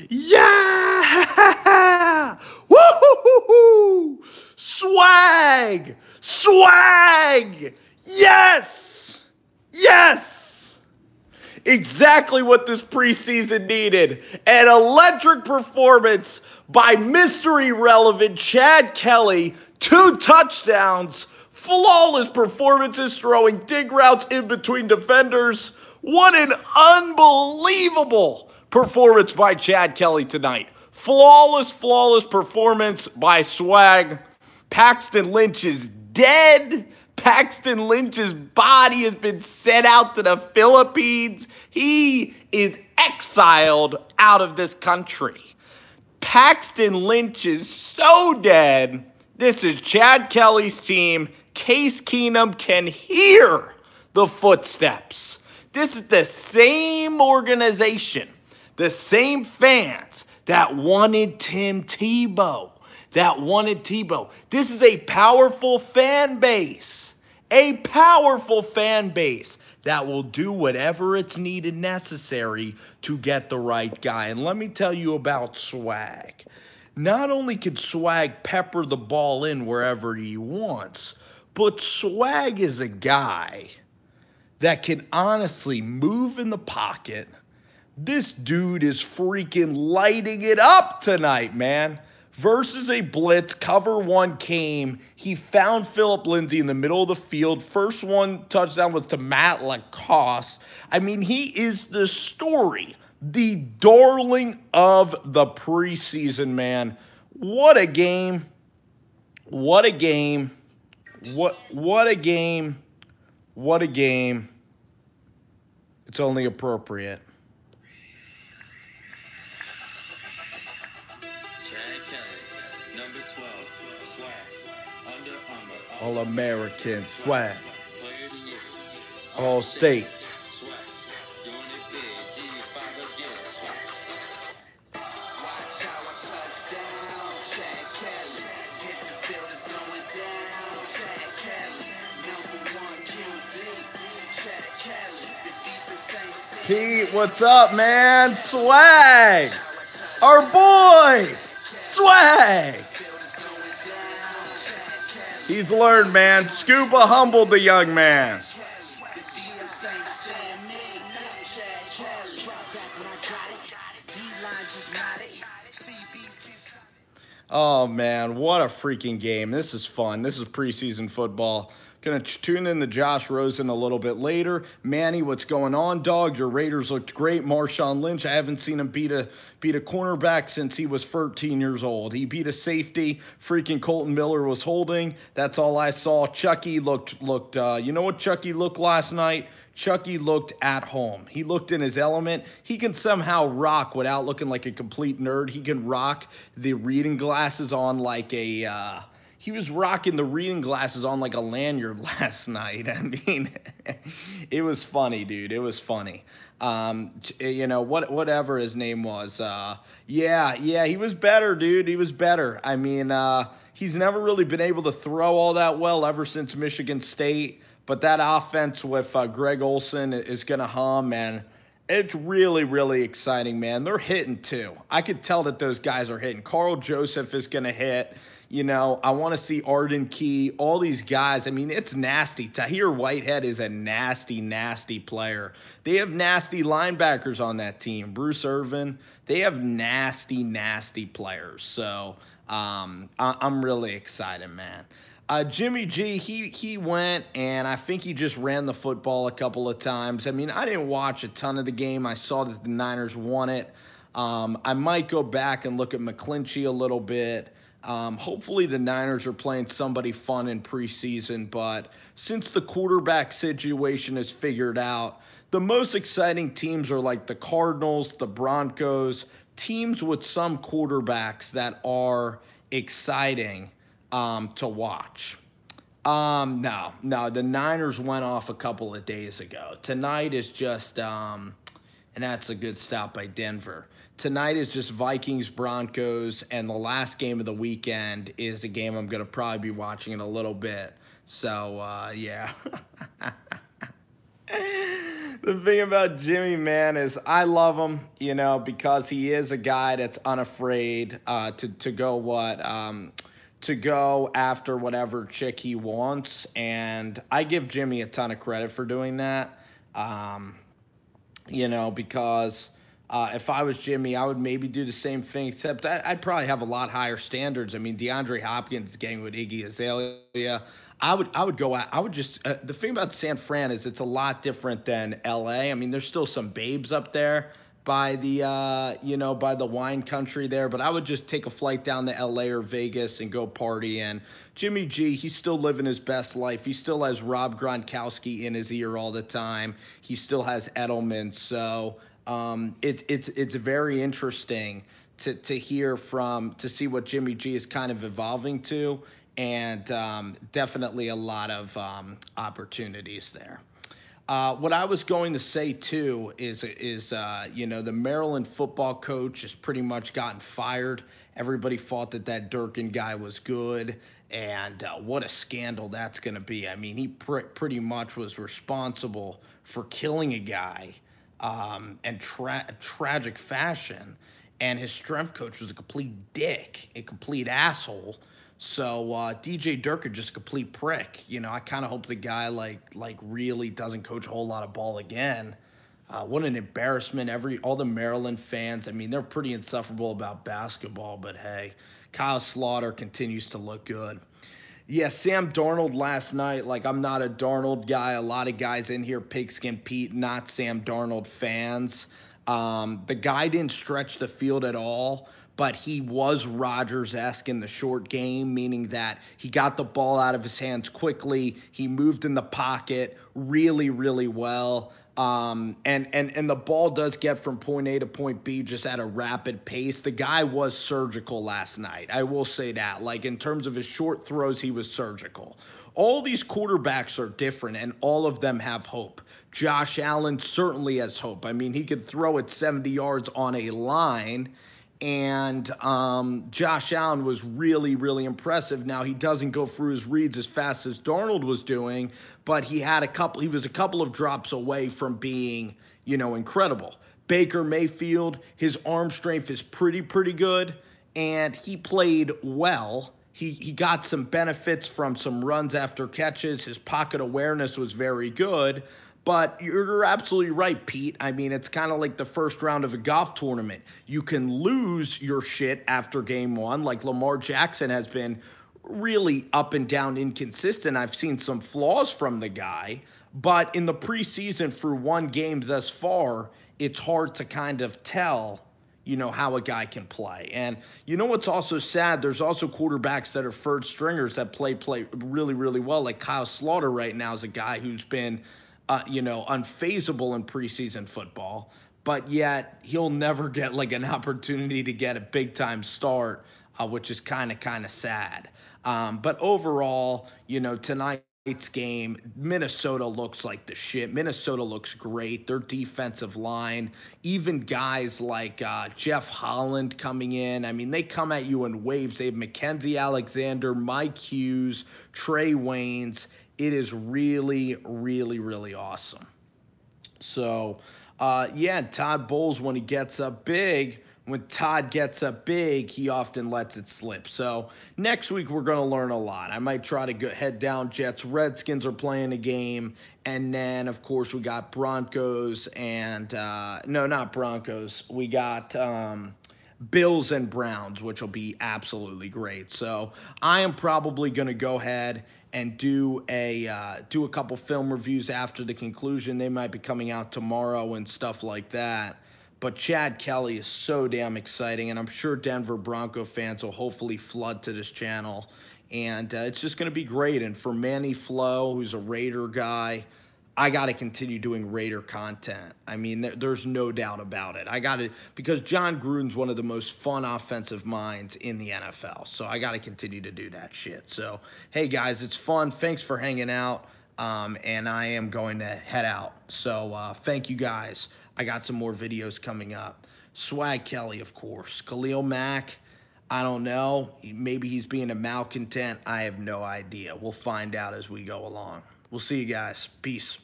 Yeah! Woo-hoo-hoo-hoo! Swag! Swag! Yes! Yes! Exactly what this preseason needed. An electric performance by mystery relevant Chad Kelly. 2 touchdowns. Flawless performances throwing dig routes in between defenders. What an unbelievable performance by Chad Kelly tonight. Flawless performance by Swag. Paxton Lynch is dead. Paxton Lynch's body has been sent out to the Philippines. He is exiled out of this country. Paxton Lynch is so dead. This is Chad Kelly's team. Case Keenum can hear the footsteps. This is the same organization, the same fans that wanted Tebow. This is a powerful fan base. A powerful fan base that will do whatever it's needed necessary to get the right guy. And let me tell you about Swag. Not only can Swag pepper the ball in wherever he wants, but Swag is a guy that can honestly move in the pocket. This dude is freaking lighting it up tonight, man. Versus a blitz, cover 1 came. He found Phillip Lindsay in the middle of the field. First one touchdown was to Matt Lacoste. I mean, he is the story, the darling of the preseason, man. What a game. What a game. What a game. What a game. It's only appropriate. All-American Swag. All-State. Pete, what's up, man? Swag. Our boy. Swag. He's learned, man. Scuba humbled the young man. Oh, man, what a freaking game. This is fun. This is preseason football. Going to tune in to Josh Rosen a little bit later. Manny, what's going on, dog? Your Raiders looked great. Marshawn Lynch, I haven't seen him beat a cornerback since he was 13 years old. He beat a safety. Freaking Colton Miller was holding. That's all I saw. Chucky looked. You know what Chucky looked last night? Chucky looked at home. He looked in his element. He can somehow rock without looking like a complete nerd. He can rock the reading glasses on like a... He was rocking the reading glasses on like a lanyard last night. I mean, it was funny, dude. It was funny. You know, whatever his name was. Yeah, he was better, dude. He was better. I mean, he's never really been able to throw all that well ever since Michigan State. But that offense with Greg Olsen is going to hum, man. It's really, really exciting, man. They're hitting, too. I could tell that those guys are hitting. Carl Joseph is going to hit. You know, I want to see Arden Key, all these guys. I mean, it's nasty. Tahir Whitehead is a nasty, nasty player. They have nasty linebackers on that team. Bruce Irvin, they have nasty, nasty players. So I'm really excited, man. Jimmy G, he went, and I think he just ran the football a couple of times. I mean, I didn't watch a ton of the game. I saw that the Niners won it. I might go back and look at McClinchy a little bit. Hopefully the Niners are playing somebody fun in preseason, but since the quarterback situation is figured out, the most exciting teams are like the Cardinals, the Broncos, teams with some quarterbacks that are exciting to watch. No, the Niners went off a couple of days ago. Tonight is just, and that's a good stop by Denver. Tonight is just Vikings, Broncos, and the last game of the weekend is a game I'm going to probably be watching in a little bit. So, yeah. The thing about Jimmy, man, is I love him, because he is a guy that's unafraid to go to go after whatever chick he wants, and I give Jimmy a ton of credit for doing that. Um, because if I was Jimmy, I would maybe do the same thing, except I'd probably have a lot higher standards. I mean, DeAndre Hopkins getting with Iggy Azalea. I would go out. I would just the thing about San Fran is it's a lot different than LA. I mean, there's still some babes up there by the by the wine country there, but I would just take a flight down to LA or Vegas and go party. And Jimmy G, he's still living his best life. He still has Rob Gronkowski in his ear all the time. He still has Edelman. So it's very interesting to hear to see what Jimmy G is kind of evolving to, and definitely a lot of opportunities there. What I was going to say too is the Maryland football coach has pretty much gotten fired. Everybody thought that Durkin guy was good, and what a scandal that's going to be. I mean, he pretty much was responsible for killing a guy in tragic fashion, and his strength coach was a complete dick, a complete asshole. So DJ Durkin just a complete prick. I kind of hope the guy like really doesn't coach a whole lot of ball again. What an embarrassment! All the Maryland fans. I mean, they're pretty insufferable about basketball, but hey, Kyle Slaughter continues to look good. Yeah, Sam Darnold last night. Like, I'm not a Darnold guy. A lot of guys in here, Pigskin Pete, not Sam Darnold fans. The guy didn't stretch the field at all, but he was Rodgers-esque in the short game, meaning that he got the ball out of his hands quickly. He moved in the pocket really, really well. And the ball does get from point A to point B just at a rapid pace. The guy was surgical last night. I will say that. Like, in terms of his short throws, he was surgical. All these quarterbacks are different, and all of them have hope. Josh Allen certainly has hope. I mean, he could throw it 70 yards on a line, and Josh Allen was really, really impressive. Now, he doesn't go through his reads as fast as Darnold was doing, but he was a couple of drops away from being, incredible. Baker Mayfield, his arm strength is pretty good, and he played well. He got some benefits from some runs after catches. His pocket awareness was very good. But you're absolutely right, Pete. I mean, it's kind of like the first round of a golf tournament. You can lose your shit after game one, like Lamar Jackson has been really up and down inconsistent. I've seen some flaws from the guy, but in the preseason for one game thus far, it's hard to kind of tell, how a guy can play. And what's also sad, there's also quarterbacks that are third stringers that play really, really well. Like Kyle Slaughter right now is a guy who's been unfazable in preseason football, but yet he'll never get like an opportunity to get a big time start, which is kind of sad. But overall, tonight's game, Minnesota looks like the shit. Minnesota looks great. Their defensive line, even guys like Jeff Holland coming in. I mean, they come at you in waves. They have Mackenzie Alexander, Mike Hughes, Trey Waynes. It is really, really, really awesome. So, Todd Bowles, when Todd gets up big, he often lets it slip. So, next week we're going to learn a lot. I might try to head down. Redskins are playing a game. And then, of course, we got Broncos and, no, not Broncos. We got Bills and Browns, which will be absolutely great. So, I am probably going to go ahead and do a couple film reviews after the conclusion. They might be coming out tomorrow and stuff like that. But Chad Kelly is so damn exciting, and I'm sure Denver Bronco fans will hopefully flood to this channel. And it's just going to be great. And for Manny Flo, who's a Raider guy, I got to continue doing Raider content. I mean, there's no doubt about it. Because John Gruden's one of the most fun offensive minds in the NFL. So I got to continue to do that shit. So, hey, guys, it's fun. Thanks for hanging out. And I am going to head out. So thank you, guys. I got some more videos coming up. Swag Kelly, of course. Khalil Mack, I don't know. Maybe he's being a malcontent. I have no idea. We'll find out as we go along. We'll see you guys. Peace.